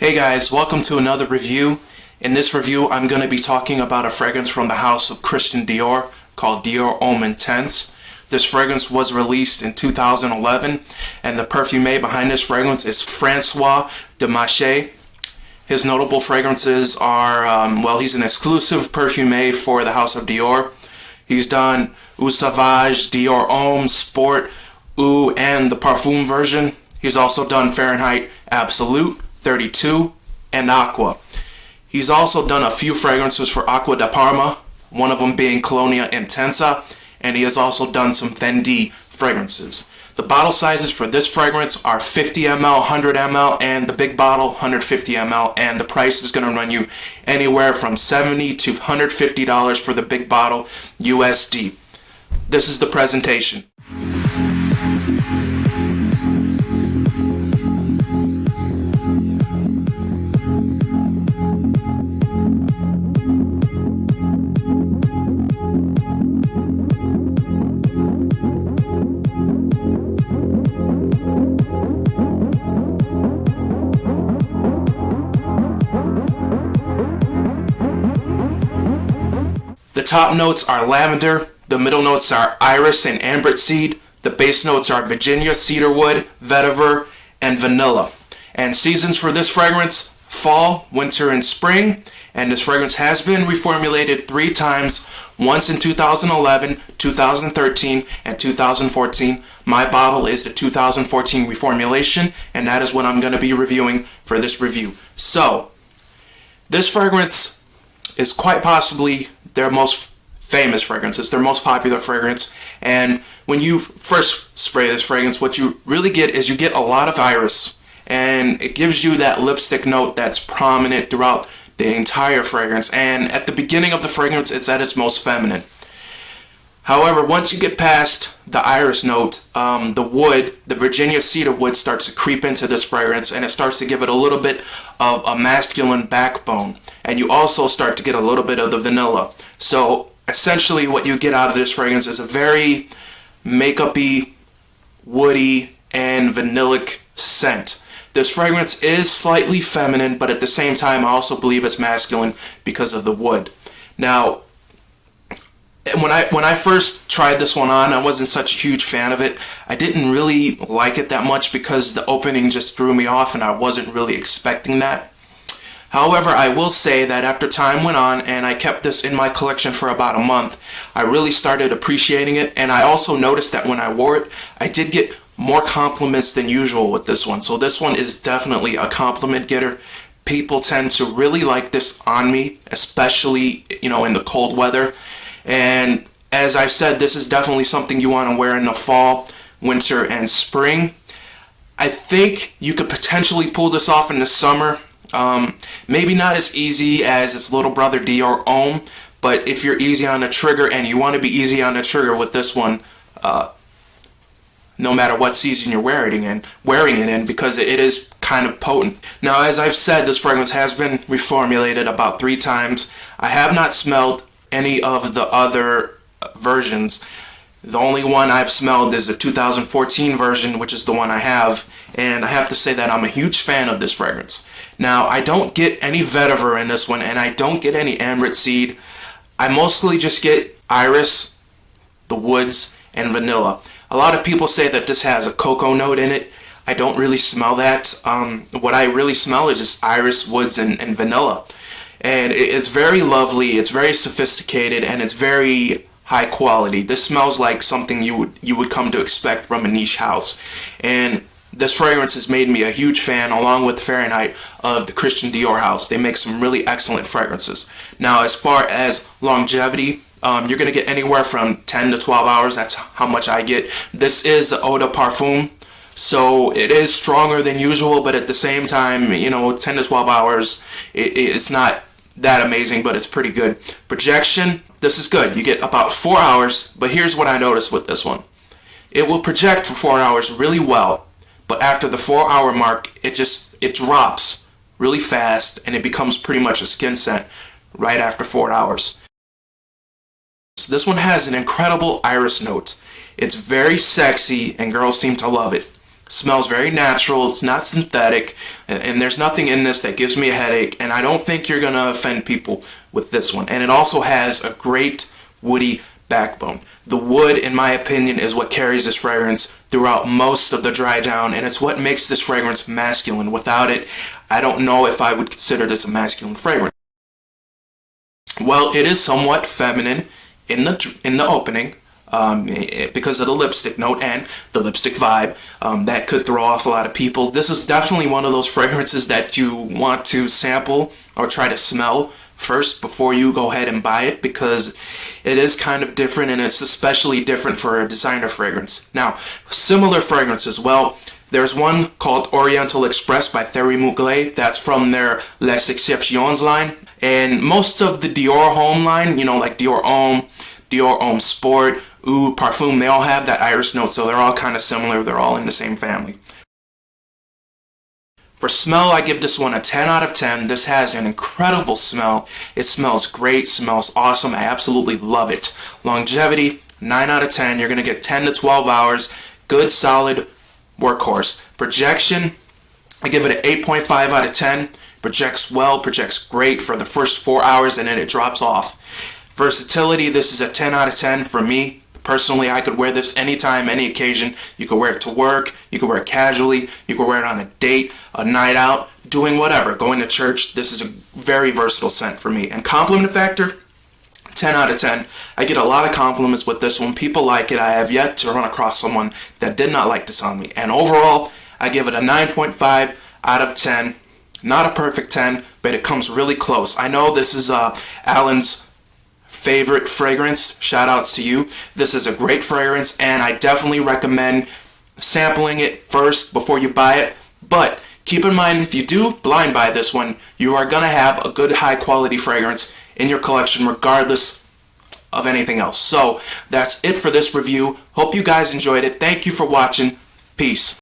Hey guys, welcome to another review. In this review, I'm going to be talking about a fragrance from the house of Christian Dior called Dior Homme Intense. This fragrance was released in 2011, and the perfume behind this fragrance is Francois de Mache. His notable fragrances are, he's an exclusive perfume for the house of Dior. He's done Eau Sauvage, Dior Homme, Sport, Eau, and the Parfum version. He's also done Fahrenheit Absolute, 32, and Aqua. He's also done a few fragrances for Acqua di Parma, one of them being Colonia Intensa, and he has also done some Fendi fragrances. The bottle sizes for this fragrance are 50 ml, 100 ml, and the big bottle, 150 ml, and the price is going to run you anywhere from $70 to $150 for the big bottle USD. This is the presentation. The top notes are lavender, the middle notes are iris and ambrette seed, the base notes are Virginia, cedarwood, vetiver, and vanilla. And seasons for this fragrance, fall, winter, and spring. And this fragrance has been reformulated 3 times, once in 2011, 2013, and 2014. My bottle is the 2014 reformulation, and that is what I'm going to be reviewing for this review. So, this fragrance is quite possibly their most famous fragrance. It's their most popular fragrance. And when you first spray this fragrance, what you really get is you get a lot of iris. And it gives you that lipstick note that's prominent throughout the entire fragrance. And at the beginning of the fragrance, it's at its most feminine. However, once you get past the iris note, the wood, the Virginia cedar wood, starts to creep into this fragrance, and it starts to give it a little bit of a masculine backbone. And you also start to get a little bit of the vanilla. So essentially what you get out of this fragrance is a very makeup-y, woody, and vanillic scent. This fragrance is slightly feminine, but at the same time I also believe it's masculine because of the wood. Now, when I first tried this one on, I wasn't such a huge fan of it. I didn't really like it that much because the opening just threw me off and I wasn't really expecting that. However, I will say that after time went on and I kept this in my collection for about a month, I really started appreciating it, and I also noticed that when I wore it, I did get more compliments than usual with this one. So this one is definitely a compliment getter. People tend to really like this on me, especially, in the cold weather. And as I said, this is definitely something you want to wear in the fall, winter, and spring. I think you could potentially pull this off in the summer. Maybe not as easy as its little brother Dior Homme, but if you're easy on the trigger and you want to be easy on the trigger with this one, no matter what season you're wearing it in, because it is kind of potent. Now, as I've said, this fragrance has been reformulated about 3 times. I have not smelled any of the other versions. The only one I've smelled is the 2014 version, which is the one I have, and I have to say that I'm a huge fan of this fragrance. Now, I don't get any vetiver in this one, and I don't get any ambrette seed. I mostly just get iris, the woods, and vanilla. A lot of people say that this has a cocoa note in it. I don't really smell that. What I really smell is just iris, woods, and vanilla. And it's very lovely, it's very sophisticated, and it's very high quality. This smells like something you would come to expect from a niche house. And this fragrance has made me a huge fan, along with Fahrenheit, of the Christian Dior house. They make some really excellent fragrances. Now, as far as longevity, you're going to get anywhere from 10 to 12 hours. That's how much I get. This is eau de parfum, so it is stronger than usual, but at the same time, 10 to 12 hours, it's not that amazing, but it's pretty good. Projection, this is good. You get about 4 hours, but here's what I noticed with this one. It will project for 4 hours really well, but after the 4-hour mark, it drops really fast, and it becomes pretty much a skin scent right after 4 hours. So this one has an incredible iris note. It's very sexy, and girls seem to love it. Smells very natural. It's not synthetic, and there's nothing in this that gives me a headache, and I don't think you're going to offend people with this one. And it also has a great woody backbone. The wood, in my opinion, is what carries this fragrance throughout most of the dry down, and it's what makes this fragrance masculine. Without it, I don't know if I would consider this a masculine fragrance. Well, it is somewhat feminine in the opening, because of the lipstick note and the lipstick vibe. That could throw off a lot of people. This is definitely one of those fragrances that you want to sample or try to smell first before you go ahead and buy it, because it is kind of different, and it's especially different for a designer fragrance. Now, similar fragrances, well, there's one called Oriental Express by Thierry Mugler. That's from their Les Exceptions line. And most of the Dior Homme line, like Dior Homme Sport, Oud Parfum, they all have that iris note, so they're all kind of similar. They're all in the same family. For smell, I give this one a 10 out of 10. This has an incredible smell. It smells great, smells awesome. I absolutely love it. Longevity, 9 out of 10. You're going to get 10 to 12 hours. Good, solid workhorse. Projection, I give it an 8.5 out of 10. Projects well, projects great for the first 4 hours, and then it drops off. Versatility, this is a 10 out of 10 for me. Personally, I could wear this anytime, any occasion. You could wear it to work, you could wear it casually, you could wear it on a date, a night out, doing whatever, going to church. This is a very versatile scent for me. And compliment factor, 10 out of 10. I get a lot of compliments with this one. People like it. I have yet to run across someone that did not like this on me. And overall, I give it a 9.5 out of 10. Not a perfect 10, but it comes really close. I know this is Alan's favorite fragrance. Shout outs to you. This is a great fragrance, and I definitely recommend sampling it first before you buy it. But keep in mind, if you do blind buy this one, you are going to have a good high quality fragrance in your collection regardless of anything else. So that's it for this review. Hope you guys enjoyed it. Thank you for watching. Peace.